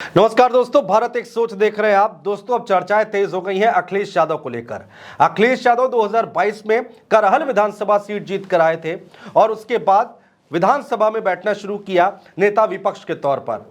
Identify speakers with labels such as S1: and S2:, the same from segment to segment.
S1: नमस्कार दोस्तों, भारत एक सोच देख रहे हैं आप। दोस्तों, अब चर्चाएं तेज हो गई हैं अखिलेश यादव को लेकर। अखिलेश यादव 2022 में करहल विधानसभा सीट जीत कर आए थे और उसके बाद विधानसभा में बैठना शुरू किया नेता विपक्ष के तौर पर।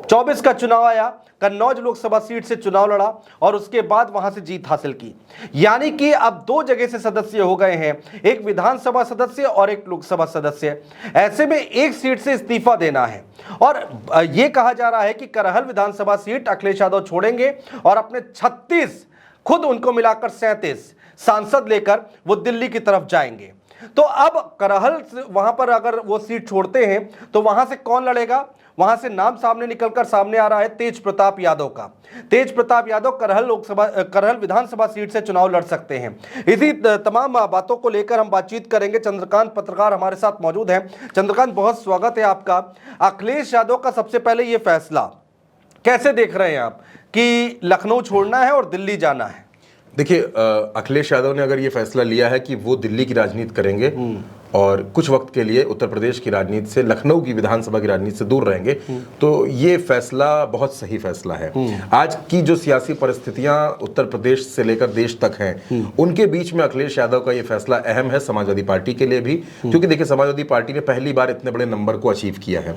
S1: 24 का चुनाव आया, कन्नौज लोकसभा सीट से चुनाव लड़ा और उसके बाद वहां से जीत हासिल की। यानी कि अब दो जगह से सदस्य हो गए हैं, एक विधानसभा सदस्य और एक लोकसभा सदस्य। ऐसे में एक सीट से इस्तीफा देना है और यह कहा जा रहा है कि करहल विधानसभा सीट अखिलेश यादव छोड़ेंगे और अपने 36 खुद उनको मिलाकर 37 सांसद लेकर वो दिल्ली की तरफ जाएंगे। तो अब करहल वहां पर अगर वो सीट छोड़ते हैं तो वहां से कौन लड़ेगा? वहां से नाम सामने निकलकर सामने आ रहा है तेज प्रताप यादव का। तेज प्रताप यादव करहल विधानसभा सीट से चुनाव लड़ सकते हैं। इसी तमाम बातों को लेकर हम बातचीत करेंगे। चंद्रकांत पत्रकार हमारे साथ मौजूद हैं। चंद्रकांत, बहुत स्वागत है आपका। अखिलेश यादव का सबसे पहले ये फैसला कैसे देख रहे हैं आप कि लखनऊ छोड़ना है और दिल्ली जाना है?
S2: देखिए, अखिलेश यादव ने अगर ये फैसला लिया है कि वो दिल्ली की राजनीति करेंगे और कुछ वक्त के लिए उत्तर प्रदेश की राजनीति से, लखनऊ की विधानसभा की राजनीति से दूर रहेंगे, तो ये फैसला बहुत सही फैसला है। आज की जो सियासी परिस्थितियां उत्तर प्रदेश से लेकर देश तक हैं, उनके बीच में अखिलेश यादव का ये फैसला अहम है, समाजवादी पार्टी के लिए भी। क्योंकि देखिए, समाजवादी पार्टी ने पहली बार इतने बड़े नंबर को अचीव किया है।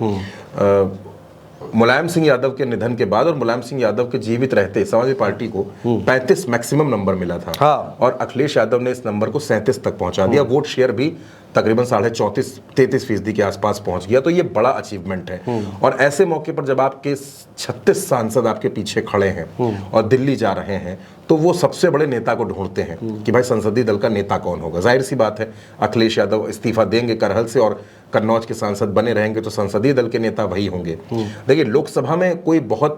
S2: मुलायम सिंह यादव के निधन के बाद और मुलायम सिंह यादव के जीवित रहते समाजवादी पार्टी को 35 मैक्सिमम नंबर मिला था।
S1: हाँ।
S2: और अखिलेश यादव ने इस नंबर को 37 तक पहुंचा दिया। वोट शेयर भी तकरीबन 34.33% के आसपास पहुंच गया। तो ये बड़ा अचीवमेंट है। और ऐसे मौके पर जब आपके 36 सांसद आपके पीछे खड़े हैं और दिल्ली जा रहे हैं, तो वो सबसे बड़े नेता को ढूंढते हैं कि भाई संसदीय दल का नेता कौन होगा। जाहिर सी बात है, अखिलेश यादव इस्तीफा देंगे करहल से और कन्नौज के सांसद बने रहेंगे तो संसदीय दल के नेता वही होंगे। देखिए, लोकसभा में कोई बहुत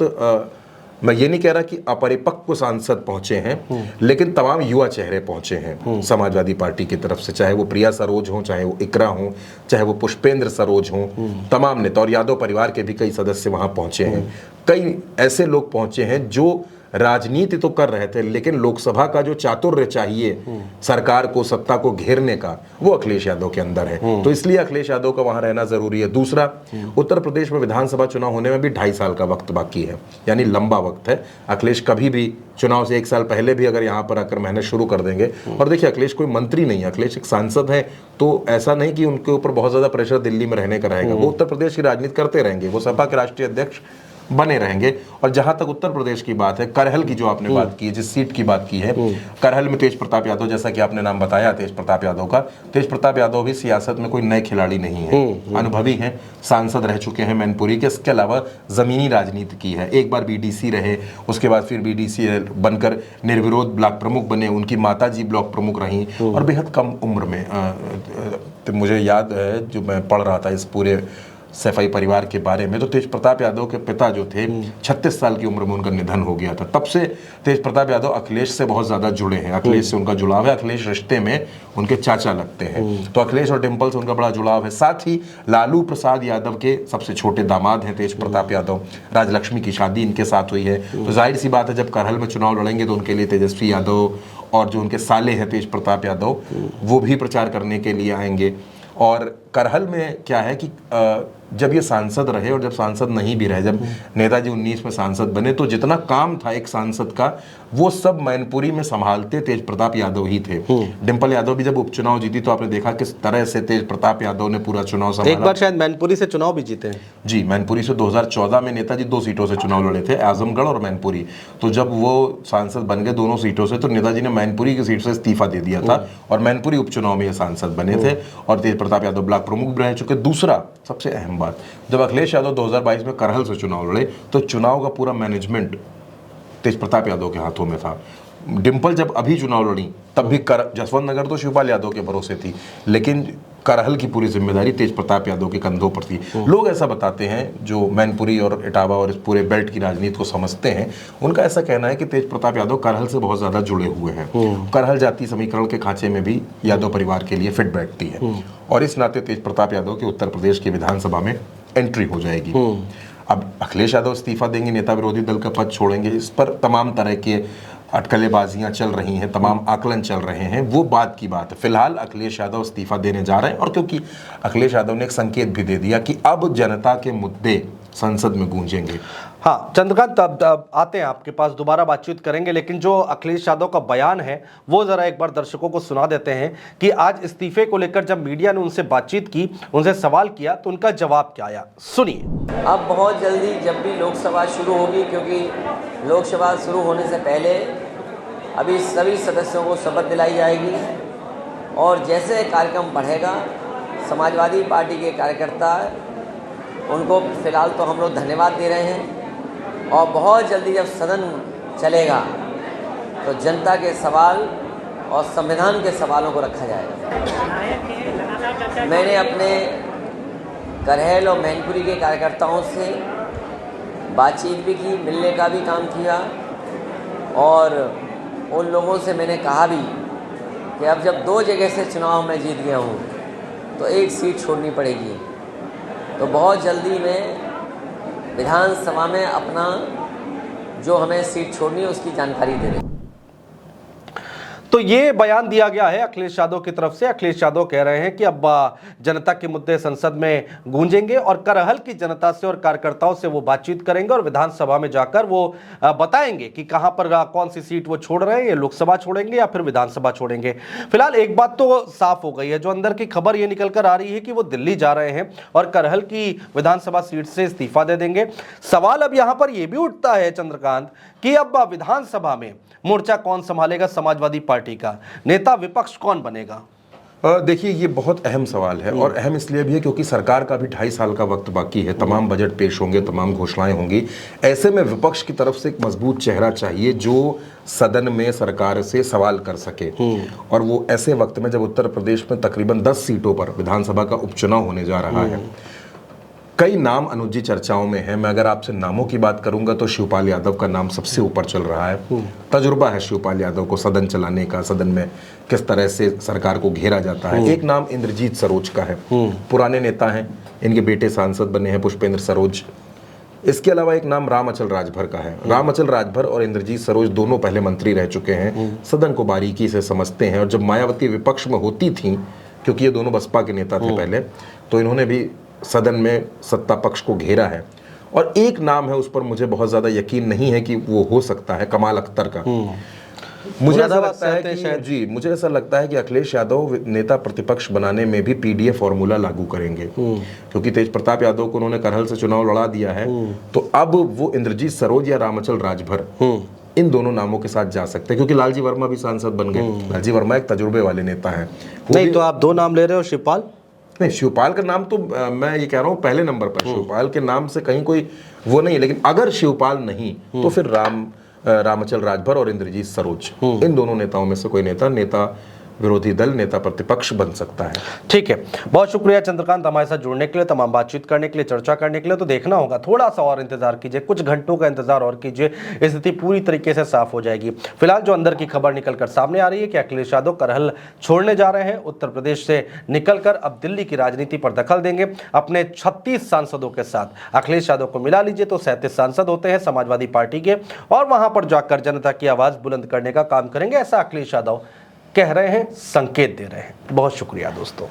S2: मैं ये नहीं कह रहा कि अपरिपक्व सांसद पहुंचे हैं, लेकिन तमाम युवा चेहरे पहुंचे हैं समाजवादी पार्टी की तरफ से। चाहे वो प्रिया सरोज हो, चाहे वो इकरा हो, चाहे वो पुष्पेंद्र सरोज हो, तमाम नेता और यादव परिवार के भी कई सदस्य वहां पहुंचे हैं। कई ऐसे लोग पहुंचे हैं जो राजनीति तो कर रहे थे, लेकिन लोकसभा का जो चातुर्य चाहिए सरकार को, सत्ता को घेरने का, वो अखिलेश यादव के अंदर है। तो इसलिए अखिलेश यादव का वहां रहना जरूरी है। दूसरा, उत्तर प्रदेश में विधानसभा चुनाव होने में भी 2.5 साल का वक्त बाकी है, यानी लंबा वक्त है। अखिलेश कभी भी चुनाव से 1 साल पहले भी अगर यहाँ पर आकर मेहनत शुरू कर देंगे। और देखिए, अखिलेश कोई मंत्री नहीं है, अखिलेश एक सांसद है। तो ऐसा नहीं कि उनके ऊपर बहुत ज्यादा प्रेशर दिल्ली में रहने का रहेगा। वो उत्तर प्रदेश की राजनीति करते रहेंगे, वो सपा के राष्ट्रीय अध्यक्ष बने रहेंगे। और जहां तक उत्तर प्रदेश की बात है, करहल की जो आपने बात की है, जिस सीट की बात की है, करहल में तेज प्रताप यादव, जैसा कि आपने नाम बताया तेज प्रताप यादव का, तेज प्रताप यादव भी सियासत में कोई नए खिलाड़ी नहीं है, अनुभवी हैं, सांसद रह चुके हैं मैनपुरी के। इसके अलावा जमीनी राजनीति की है, एक बार बीडीसी रहे, उसके बाद फिर बीडीसी बनकर निर्विरोध ब्लॉक प्रमुख बने, उनकी माताजी ब्लॉक प्रमुख रहीं और बेहद कम उम्र में। तो मुझे याद है, जो मैं पढ़ रहा था इस पूरे सैफई परिवार के बारे में, तो तेज प्रताप यादव के पिता जो थे, 36 साल की उम्र में उनका निधन हो गया था। तब से तेज प्रताप यादव अखिलेश से बहुत ज्यादा जुड़े हैं, अखिलेश से उनका जुड़ाव है। अखिलेश रिश्ते में उनके चाचा लगते हैं, तो अखिलेश और डिम्पल से उनका बड़ा जुड़ाव है। साथ ही लालू प्रसाद यादव के सबसे छोटे दामाद हैं तेज प्रताप यादव, राजलक्ष्मी की शादी इनके साथ हुई है। तो जाहिर सी बात है, जब करहल में चुनाव लड़ेंगे तो उनके लिए तेजस्वी यादव और जो उनके साले हैं तेज प्रताप यादव, वो भी प्रचार करने के लिए आएंगे। और करहल में क्या है कि जब ये सांसद रहे और जब सांसद नहीं भी रहे, जब नेताजी 19 में सांसद बने, तो जितना काम था एक सांसद का, वो सब मैनपुरी में संभालते तेज प्रताप यादव ही थे। डिम्पल यादव भी जब उपचुनाव जीती तो आपने देखा किस तरह से तेज प्रताप यादव ने पूरा चुनाव संभाला।
S1: एक बार शायद मैनपुरी से चुनाव भी जीते हैं।
S2: जी, मैनपुरी से 2014 में नेताजी 2 सीटों से चुनाव लड़े थे, आजमगढ़ और मैनपुरी। तो जब वो सांसद बन गए दोनों सीटों से, तो नेताजी ने मैनपुरी की सीट से इस्तीफा दे दिया था और मैनपुरी उपचुनाव में ये सांसद बने थे और तेज प्रताप यादव ब्लॉक प्रमुख रह चुके। दूसरा सबसे अहम बात, जब अखिलेश यादव 2022 में करहल से चुनाव लड़े, तो चुनाव का पूरा मैनेजमेंट तेज प्रताप यादव के हाथों में था। डिम्पल जब अभी चुनाव लड़ी, तब भी जसवंत नगर तो शिवपाल यादव के भरोसे थी, लेकिन करहल की पूरी जिम्मेदारी तेज प्रताप यादव के कंधों पर थी। लोग ऐसा बताते हैं, जो मैनपुरी और इटावा और इस पूरे बेल्ट की राजनीति को समझते हैं, उनका ऐसा कहना है कि तेज प्रताप यादव करहल से बहुत ज्यादा जुड़े हुए हैं। करहल जाति समीकरण के खांचे में भी यादव परिवार के लिए फिट बैठती है और इस नाते तेज प्रताप यादव के उत्तर प्रदेश की विधानसभा में एंट्री हो जाएगी। अब अखिलेश यादव इस्तीफा देंगे, नेता विरोधी दल का पद छोड़ेंगे, इस पर तमाम तरह के अटकलेबाजियां चल रही हैं, तमाम आकलन चल रहे हैं, वो बात की बात है। फिलहाल अखिलेश यादव इस्तीफा देने जा रहे हैं और क्योंकि अखिलेश यादव ने एक संकेत भी दे दिया कि अब जनता के मुद्दे संसद में गूंजेंगे।
S1: हाँ चंद्रकांत, अब आते हैं आपके पास, दोबारा बातचीत करेंगे, लेकिन जो अखिलेश यादव का बयान है वो जरा एक बार दर्शकों को सुना देते हैं कि आज इस्तीफे को लेकर जब मीडिया ने उनसे बातचीत की, उनसे सवाल किया, तो उनका जवाब क्या आया, सुनिए।
S3: अब बहुत जल्दी जब भी लोकसभा शुरू होगी, क्योंकि लोकसभा शुरू होने से पहले अभी सभी सदस्यों को शपथ दिलाई जाएगी और जैसे कार्यक्रम बढ़ेगा समाजवादी पार्टी के कार्यकर्ता उनको फ़िलहाल तो हम लोग धन्यवाद दे रहे हैं और बहुत जल्दी जब सदन चलेगा तो जनता के सवाल और संविधान के सवालों को रखा जाएगा। मैंने अपने करहल और मैनपुरी के कार्यकर्ताओं से बातचीत भी की, मिलने का भी काम किया और उन लोगों से मैंने कहा भी कि अब जब 2 जगह से चुनाव में जीत गया हूँ तो एक सीट छोड़नी पड़ेगी, तो बहुत जल्दी मैं विधानसभा में अपना जो हमें सीट छोड़नी है उसकी जानकारी दे रही।
S1: तो ये बयान दिया गया है अखिलेश यादव की तरफ से। अखिलेश यादव कह रहे हैं कि अब जनता के मुद्दे संसद में गूंजेंगे और करहल की जनता से और कार्यकर्ताओं से वो बातचीत करेंगे और विधानसभा में जाकर वो बताएंगे कि कहां पर कौन सी सीट वो छोड़ रहे हैं, ये लोकसभा छोड़ेंगे या फिर विधानसभा छोड़ेंगे। फिलहाल एक बात तो साफ हो गई है, जो अंदर की खबर ये निकल कर आ रही है कि वो दिल्ली जा रहे हैं और करहल की विधानसभा सीट से इस्तीफा दे देंगे। सवाल अब यहां पर यह भी उठता है चंद्रकांत कि अब विधानसभा में मोर्चा कौन संभालेगा, समाजवादी पार्टी का नेता, विपक्ष कौन बनेगा?
S2: देखिए ये बहुत अहम सवाल है और अहम इसलिए भी है क्योंकि सरकार का भी 2.5 साल का वक्त बाकी है, तमाम बजट पेश होंगे, तमाम घोषणाएं होंगी। ऐसे में विपक्ष की तरफ से एक मजबूत चेहरा चाहिए जो सदन में सरकार से सवाल कर सके और वो ऐसे वक्त में जब उत्तर प्रदेश में तकरीबन 10 सीटों पर विधानसभा का उपचुनाव होने जा रहा है। कई नाम अनुजी चर्चाओं में है। मैं अगर आपसे नामों की बात करूंगा तो शिवपाल यादव का नाम सबसे ऊपर चल रहा है। तजुर्बा है शिवपाल यादव को सदन चलाने का, सदन में किस तरह से सरकार को घेरा जाता है। एक नाम इंद्रजीत सरोज का है, पुराने नेता हैं, इनके बेटे सांसद बने हैं पुष्पेंद्र सरोज। इसके अलावा एक नाम राम अचल राजभर का है। राम अचल राजभर और इंद्रजीत सरोज दोनों पहले मंत्री रह चुके हैं, सदन को बारीकी से समझते हैं और जब मायावती विपक्ष में होती थी, क्योंकि ये दोनों बसपा के नेता थे पहले, तो इन्होंने भी सदन में सत्ता पक्ष को घेरा है। और एक नाम है, उस पर मुझे बहुत ज्यादा यकीन नहीं है कि वो हो सकता है, कमाल अख्तर का। मुझे ऐसा लगता है कि मुझे ऐसा लगता है कि अखिलेश यादव नेता प्रतिपक्ष बनाने में भी पीडीए फॉर्मूला लागू करेंगे, क्योंकि तेज प्रताप यादव को उन्होंने करहल से चुनाव लड़ा दिया है, तो अब वो इंद्रजीत सरोज या रामअचल राजभर इन दोनों नामों के साथ जा सकते हैं, क्योंकि लालजी वर्मा भी सांसद बन गए। लालजी वर्मा एक तजुर्बे वाले नेता है।
S1: नहीं तो आप 2 नाम ले रहे हो, शिवपाल?
S2: नहीं, शिवपाल का नाम तो मैं ये कह रहा हूँ पहले नंबर पर, शिवपाल के नाम से कहीं कोई वो नहीं है, लेकिन अगर शिवपाल नहीं तो फिर रामअचल राजभर और इंद्रजीत सरोज, इन दोनों नेताओं में से कोई नेता विरोधी दल, नेता प्रतिपक्ष बन सकता है।
S1: ठीक है, बहुत शुक्रिया चंद्रकांत हमारे साथ जुड़ने के लिए, तमाम बातचीत करने के लिए, चर्चा करने के लिए। तो देखना होगा, थोड़ा सा और इंतजार कीजिए, कुछ घंटों का इंतजार और कीजिए, स्थिति पूरी तरीके से साफ हो जाएगी। फिलहाल जो अंदर की खबर निकलकर सामने आ रही है कि अखिलेश यादव करहल छोड़ने जा रहे हैं, उत्तर प्रदेश से निकलकर अब दिल्ली की राजनीति पर दखल देंगे अपने 36 सांसदों के साथ। अखिलेश यादव को मिला लीजिए तो 37 सांसद होते हैं समाजवादी पार्टी के, और वहां पर जाकर जनता की आवाज बुलंद करने का काम करेंगे, ऐसा अखिलेश यादव कह रहे हैं, संकेत दे रहे हैं। बहुत शुक्रिया दोस्तों।